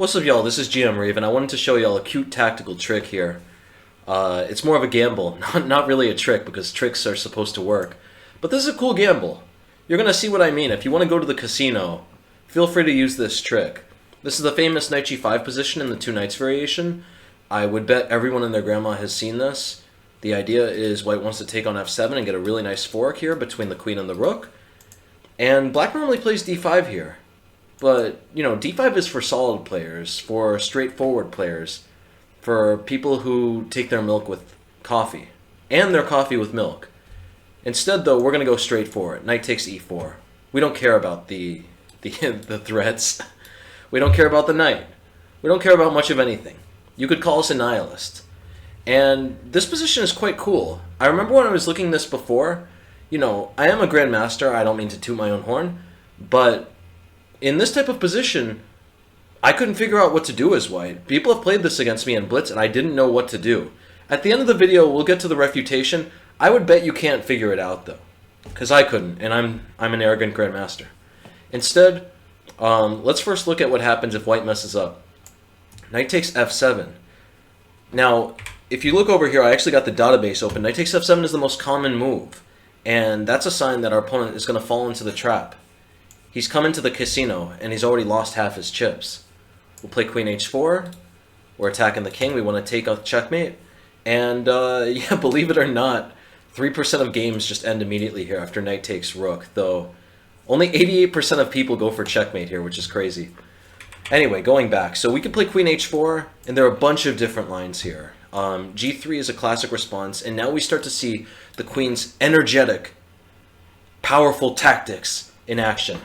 What's up, y'all? This is GM Raven. I wanted to show y'all a cute tactical trick here. It's more of a gamble, not really a trick because tricks are supposed to work. But this is a cool gamble. You're going to see what I mean. If you want to go to the casino, feel free to use this trick. This is the famous knight g5 position in the two knights variation. I would bet everyone and their grandma has seen this. The idea is white wants to take on f7 and get a really nice fork here between the queen and the rook. And black normally plays d5 here. But, you know, d5 is for solid players, for straightforward players, for people who take their milk with coffee, and their coffee with milk. Instead, though, we're going to go straight for it. Knight takes e4. We don't care about the threats. We don't care about the knight. We don't care about much of anything. You could call us a nihilist. And this position is quite cool. I remember when I was looking this before, you know, I am a grandmaster. I don't mean to toot my own horn, but in this type of position, I couldn't figure out what to do as white. People have played this against me in Blitz, and I didn't know what to do. At the end of the video, we'll get to the refutation. I would bet you can't figure it out, though, because I couldn't, and I'm an arrogant grandmaster. Instead, let's first look at what happens if white messes up. Knight takes f7. Now, if you look over here, I actually got the database open. Knight takes f7 is the most common move, and that's a sign that our opponent is going to fall into the trap. He's come into the casino, and he's already lost half his chips. We'll play queen h4. We're attacking the king. We want to take a checkmate. And, yeah, believe it or not, 3% of games just end immediately here after knight takes rook, though only 88% of people go for checkmate here, which is crazy. Anyway, going back. So we could play queen h4, and there are a bunch of different lines here. g3 is a classic response, and now we start to see the queen's energetic, powerful tactics in action.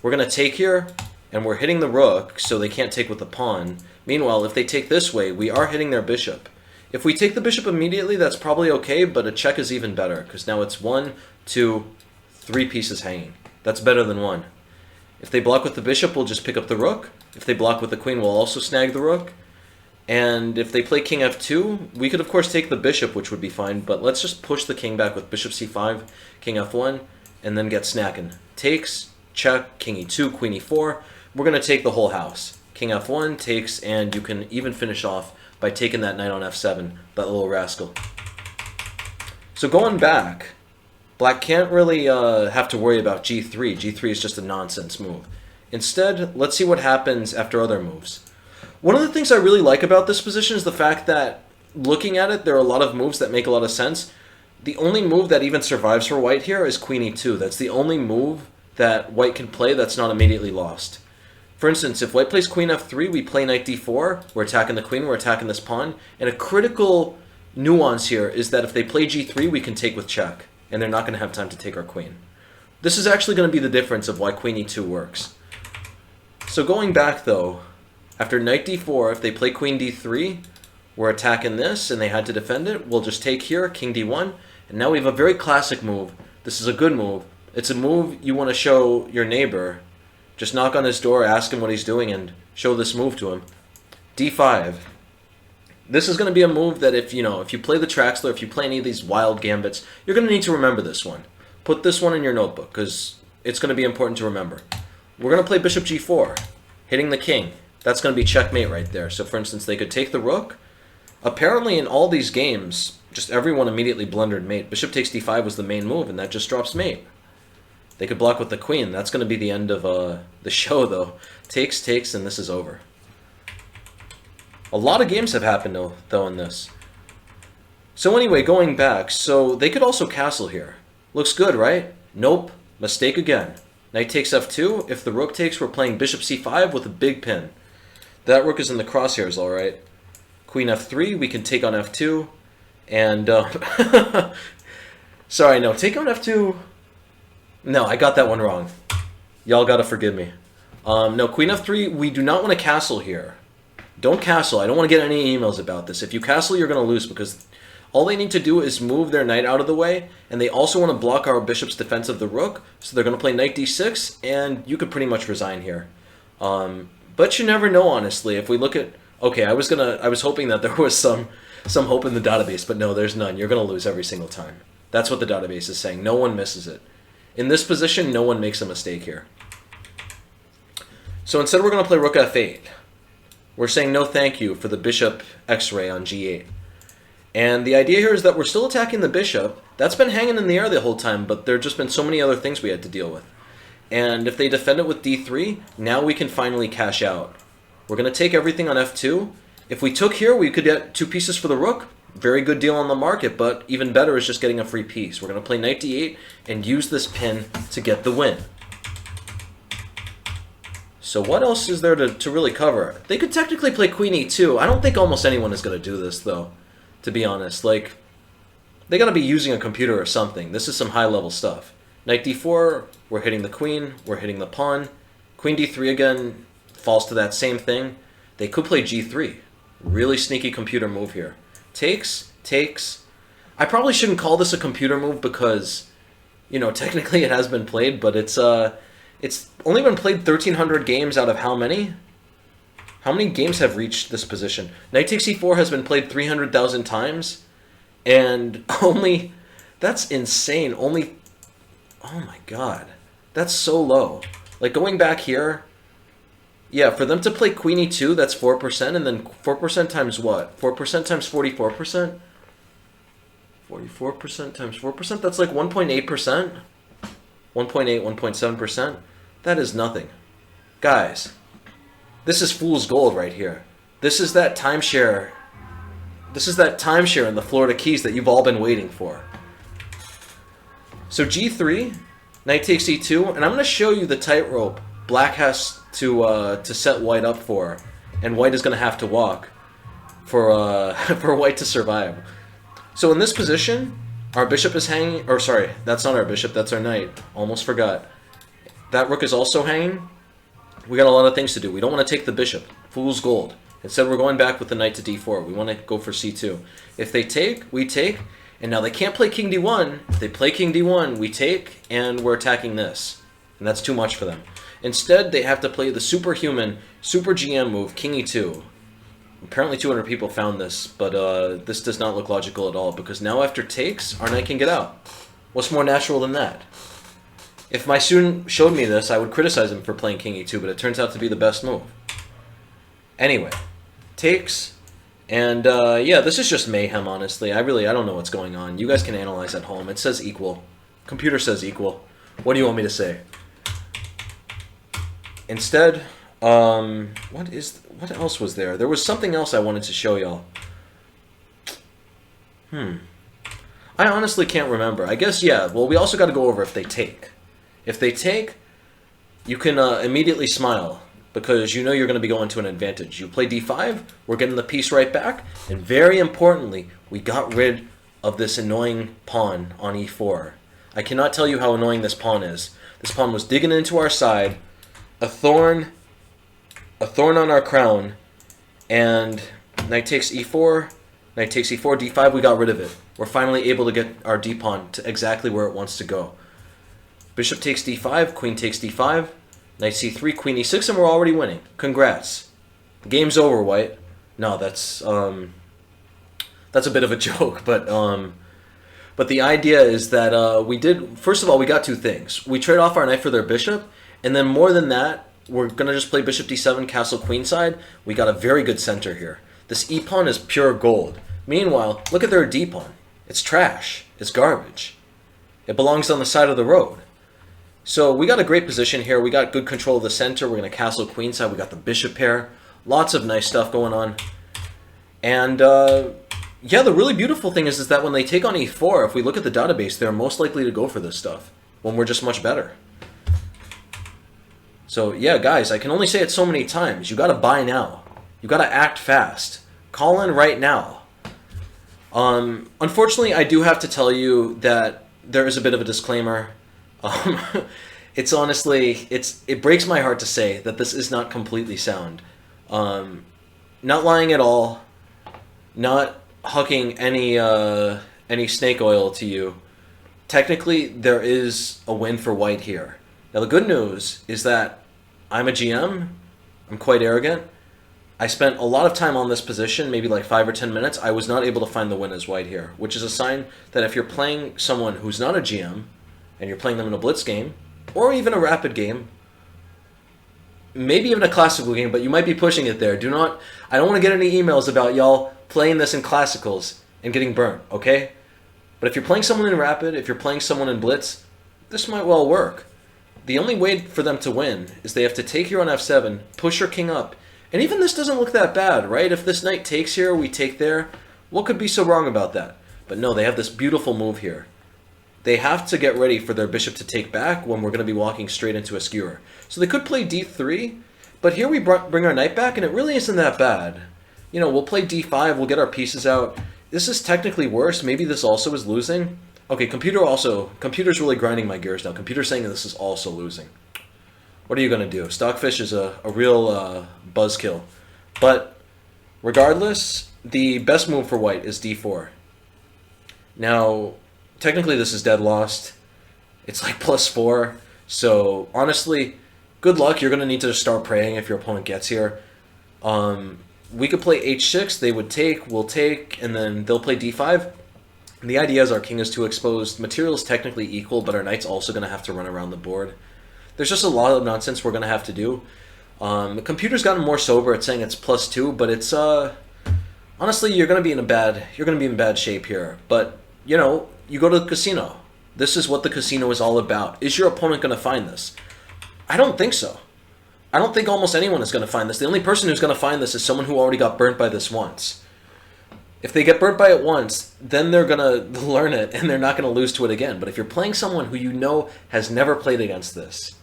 We're going to take here, and we're hitting the rook, so they can't take with the pawn. Meanwhile, if they take this way, we are hitting their bishop. If we take the bishop immediately, that's probably okay, but a check is even better, because now it's 1, 2, 3 pieces hanging. That's better than 1. If they block with the bishop, we'll just pick up the rook. If they block with the queen, we'll also snag the rook. And if they play king f2, we could of course take the bishop, which would be fine, but let's just push the king back with bishop c5, king f1, and then get snacking. Takes, check, king e2, queen e4. We're going to take the whole house. King f1 takes, and you can even finish off by taking that knight on f7, that little rascal. So going back, black can't really have to worry about g3. g3 is just a nonsense move. Instead, let's see what happens after other moves. One of the things I really like about this position is the fact that, looking at it, there are a lot of moves that make a lot of sense. The only move that even survives for white here is queen e2. That's the only move that white can play that's not immediately lost. For instance, if white plays queen f3, we play knight d4. We're attacking the queen, we're attacking this pawn. And a critical nuance here is that if they play g3, we can take with check. And they're not going to have time to take our queen. This is actually going to be the difference of why queen e2 works. So going back, though, after knight d4, if they play queen d3, we're attacking this, and they had to defend it. We'll just take here, king d1. And now we have a very classic move. This is a good move. It's a move you want to show your neighbor. Just knock on his door, ask him what he's doing, and show this move to him. d5. This is going to be a move that if you play the Traxler, if you play any of these wild gambits, you're going to need to remember this one. Put this one in your notebook, because it's going to be important to remember. We're going to play bishop g4, hitting the king. That's going to be checkmate right there. So for instance, they could take the rook. Apparently in all these games, just everyone immediately blundered mate. Bishop takes d5 was the main move, and that just drops mate. They could block with the queen. That's going to be the end of the show, though. Takes, takes, and this is over. A lot of games have happened, though, in this. So anyway, going back, so they could also castle here. Looks good, right? Nope. Mistake again. Knight takes f2. If the rook takes, we're playing bishop c5 with a big pin. That rook is in the crosshairs, all right. Queen f3, we can take on f2. And, sorry, no, take on f2... No, I got that one wrong. Y'all gotta forgive me. No, queen f3, we do not want to castle here. Don't castle. I don't want to get any emails about this. If you castle, you're going to lose because all they need to do is move their knight out of the way, and they also want to block our bishop's defense of the rook, so they're going to play knight d6, and you could pretty much resign here. But you never know, honestly. If we look at... Okay, I was hoping that there was some hope in the database, but no, there's none. You're going to lose every single time. That's what the database is saying. No one misses it. In this position, no one makes a mistake here. So instead we're going to play rook f8. We're saying no thank you for the bishop x-ray on g8. And the idea here is that we're still attacking the bishop. That's been hanging in the air the whole time, but there have just been so many other things we had to deal with. And if they defend it with d3, now we can finally cash out. We're going to take everything on f2. If we took here, we could get 2 pieces for the rook. Very good deal on the market, but even better is just getting a free piece. We're going to play knight d8 and use this pin to get the win. So what else is there to really cover? They could technically play queen e2. I don't think almost anyone is going to do this, though, to be honest. Like, they got to be using a computer or something. This is some high-level stuff. Knight d4, we're hitting the queen, we're hitting the pawn. Queen d3 again falls to that same thing. They could play g3. Really sneaky computer move here. Takes, takes. I probably shouldn't call this a computer move because, you know, technically it has been played, but it's only been played 1,300 games out of how many? How many games have reached this position? Knight takes e4 has been played 300,000 times, and only, that's insane, only, oh my god, that's so low. Like, going back here, yeah, for them to play queen e2, that's 4%, and then 4% times what? 4% times 44%? 44% times 4%, that's like 1.8%? 1.8, 1.7%? That is nothing. Guys, this is fool's gold right here. This is that timeshare. This is that timeshare in the Florida Keys that you've all been waiting for. So g3, knight takes e2, and I'm going to show you the tightrope black has to set white up for, and white is going to have to walk for for white to survive. So in this position, our bishop is hanging, or sorry, that's not our bishop, that's our knight. Almost forgot. That rook is also hanging. We got a lot of things to do. We don't want to take the bishop. Fool's gold. Instead, we're going back with the knight to d4. We want to go for c2. If they take, we take. And now they can't play king d1. If they play king d1, we take, and we're attacking this. And that's too much for them. Instead, they have to play the superhuman, super GM move, king e2. Apparently 200 people found this, but this does not look logical at all, because now after takes, our knight can get out. What's more natural than that? If my student showed me this, I would criticize him for playing king e2, but it turns out to be the best move. Anyway, takes, and yeah, this is just mayhem, honestly. I don't know what's going on. You guys can analyze at home. It says equal. Computer says equal. What do you want me to say? Instead, what else was there? There was something else I wanted to show y'all. I honestly can't remember. I guess, yeah, well, we also got to go over if they take. If they take, you can immediately smile, because you know you're going to be going to an advantage. You play d5, we're getting the piece right back, and very importantly, we got rid of this annoying pawn on e4. I cannot tell you how annoying this pawn is. This pawn was digging into our side, a thorn on our crown, and knight takes e4, knight takes e4, d5, we got rid of it. We're finally able to get our d-pawn to exactly where it wants to go. Bishop takes d5, queen takes d5, knight c3, queen e6, and we're already winning. Congrats. The game's over, white. No, that's a bit of a joke, but the idea is that we did, first of all, we got 2 things. We trade off our knight for their bishop, and then more than that, we're going to just play bishop d7, castle queenside. We got a very good center here. This e-pawn is pure gold. Meanwhile, look at their d-pawn. It's trash. It's garbage. It belongs on the side of the road. So we got a great position here. We got good control of the center. We're going to castle queenside. We got the bishop pair. Lots of nice stuff going on. And yeah, the really beautiful thing is that when they take on e4, if we look at the database, they're most likely to go for this stuff when we're just much better. So yeah, guys, I can only say it so many times. You got to buy now. You got to act fast. Call in right now. Unfortunately, I do have to tell you that there is a bit of a disclaimer. It's honestly, it breaks my heart to say that this is not completely sound. Not lying at all, not hucking any snake oil to you. Technically, there is a win for white here. Now, the good news is that I'm a GM. I'm quite arrogant. I spent a lot of time on this position, maybe like 5 or 10 minutes. I was not able to find the win as white here, which is a sign that if you're playing someone who's not a GM, and you're playing them in a blitz game, or even a rapid game, maybe even a classical game, but you might be pushing it there. I don't want to get any emails about y'all playing this in classicals and getting burnt, okay? But if you're playing someone in Rapid, if you're playing someone in Blitz, this might well work. The only way for them to win is they have to take here on f7, push your king up, and even this doesn't look that bad, right? If this knight takes here, we take there, what could be so wrong about that? But no, they have this beautiful move here. They have to get ready for their bishop to take back when we're going to be walking straight into a skewer. So they could play d3, but here we bring our knight back, and it really isn't that bad. You know, we'll play d5, we'll get our pieces out. This is technically worse. Maybe this also is losing. Okay, computer's really grinding my gears now. Computer's saying that this is also losing. What are you going to do? Stockfish is a real buzzkill. But regardless, the best move for white is d4. Now, technically this is dead lost. It's like +4. So honestly, good luck. You're going to need to start praying if your opponent gets here. We could play h6. They would take, we'll take, and then they'll play d5. And the idea is our king is too exposed. Material is technically equal, but our knight's also going to have to run around the board. There's just a lot of nonsense we're going to have to do. The computer's gotten more sober at saying it's +2, but it's honestly you're going to be in bad shape here. But you know, you go to the casino. This is what the casino is all about. Is your opponent going to find this? I don't think so. I don't think almost anyone is going to find this. The only person who's going to find this is someone who already got burnt by this once. If they get burnt by it once, then they're going to learn it and they're not going to lose to it again. But if you're playing someone who you know has never played against this,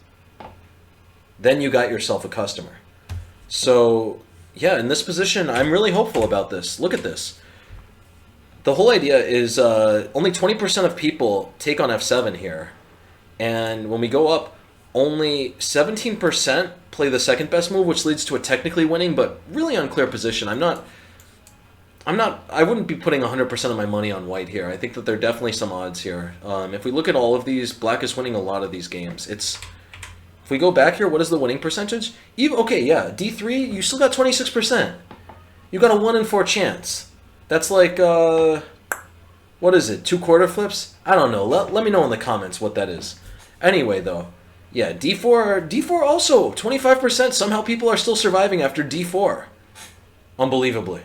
then you got yourself a customer. So, yeah, in this position, I'm really hopeful about this. Look at this. The whole idea is only 20% of people take on f7 here. And when we go up, only 17% play the second best move, which leads to a technically winning, but really unclear position. I wouldn't be putting 100% of my money on white here. I think that there are definitely some odds here. If we look at all of these, black is winning a lot of these games. If we go back here, what is the winning percentage? Okay, yeah, d3, you still got 26%. You got a 1 in 4 chance. That's like, what is it, 2 quarter flips? I don't know. Let me know in the comments what that is. Anyway, though, yeah, d4 also, 25%. Somehow people are still surviving after d4. Unbelievably.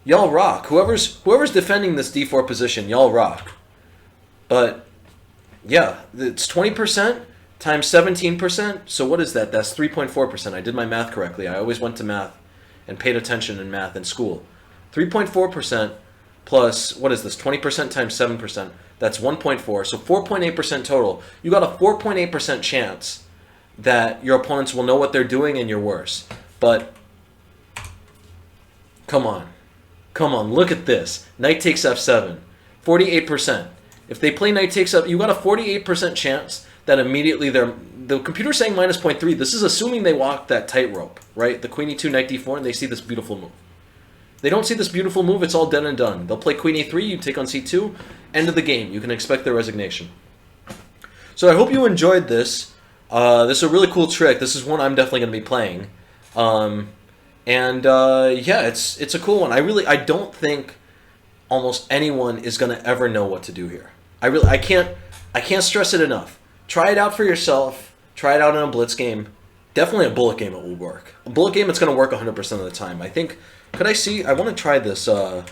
Y'all rock. Whoever's defending this d4 position, y'all rock. But, yeah, it's 20% times 17%. So what is that? That's 3.4%. I did my math correctly. I always went to math and paid attention in math in school. 3.4% plus, what is this, 20% times 7%. That's 1.4, so 4.8% total. You got a 4.8% chance that your opponents will know what they're doing and you're worse. But, come on. Come on, look at this. Knight takes f7. 48%. If they play knight takes up, you got a 48% chance that immediately the computer's saying minus 0.3. This is assuming they walk that tightrope, right? The queen e2, knight d4, and they see this beautiful move. They don't see this beautiful move, it's all dead and done. They'll play queen e3, you take on c2, end of the game. You can expect their resignation. So I hope you enjoyed this. This is a really cool trick. This is one I'm definitely going to be playing. Yeah, it's a cool one. I don't think almost anyone is going to ever know what to do here. I can't stress it enough. Try it out for yourself. Try it out in a blitz game. Definitely a bullet game it will work. A bullet game it's going to work 100% of the time. I think, could I see? I want to try this. I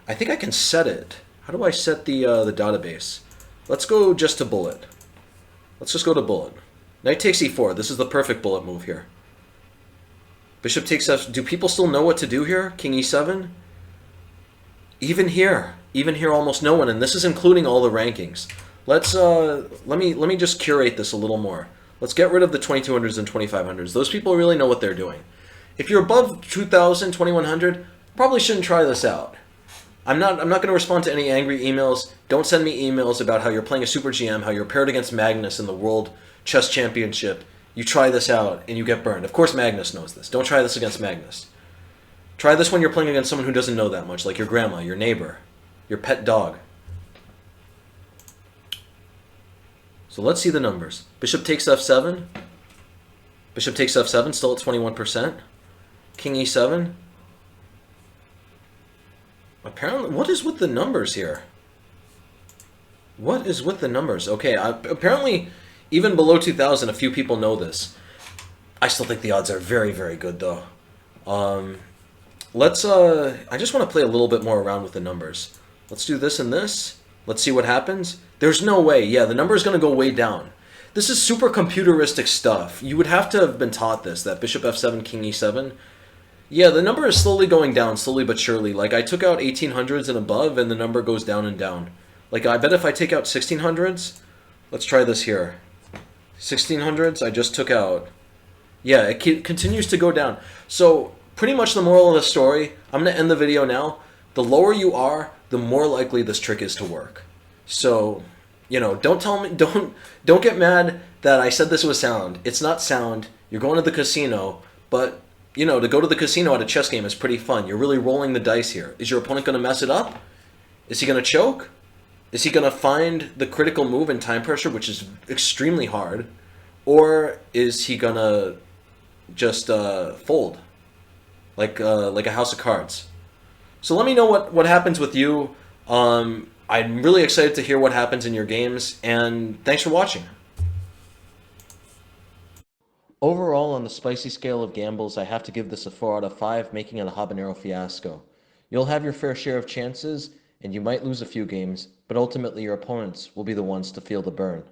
think I can set it. How do I set the database? Let's go just to bullet. Let's just go to bullet. Knight takes e4. This is the perfect bullet move here. Bishop takes f. Do people still know what to do here? King e7? Even here, almost no one, and this is including all the rankings. Let's let me just curate this a little more. Let's get rid of the 2200s and 2500s. Those people really know what they're doing. If you're above 2000, 2100, probably shouldn't try this out. I'm not going to respond to any angry emails. Don't send me emails about how you're playing a Super GM, how you're paired against Magnus in the World Chess Championship. You try this out and you get burned. Of course Magnus knows this. Don't try this against Magnus. Try this when you're playing against someone who doesn't know that much, like your grandma, your neighbor, your pet dog. So let's see the numbers. Bishop takes f7. Bishop takes f7, still at 21%. King e7. Apparently, what is with the numbers here? What is with the numbers? Okay, apparently, even below 2000, a few people know this. I still think the odds are very, very good though. Um, I just want to play a little bit more around with the numbers. Let's do this and this. Let's see what happens. There's no way. Yeah, the number is going to go way down. This is super computeristic stuff. You would have to have been taught this, that bishop f7, king e7. Yeah, the number is slowly going down, slowly but surely. Like, I took out 1800s and above, and the number goes down and down. Like, I bet if I take out 1600s, let's try this here. 1600s, I just took out. Yeah, it continues to go down. So, pretty much the moral of the story, I'm going to end the video now. The lower you are, the more likely this trick is to work. So, don't tell me, don't get mad that I said this was sound. It's not sound. You're going to the casino, but to go to the casino at a chess game is pretty fun. You're really rolling the dice here. Is your opponent going to mess it up? Is he going to choke? Is he going to find the critical move in time pressure, which is extremely hard? Or is he going to just fold like a house of cards? So let me know what happens with you. I'm really excited to hear what happens in your games, and thanks for watching. Overall, on the spicy scale of gambles, I have to give this a 4 out of 5, making it a habanero fiasco. You'll have your fair share of chances, and you might lose a few games, but ultimately your opponents will be the ones to feel the burn.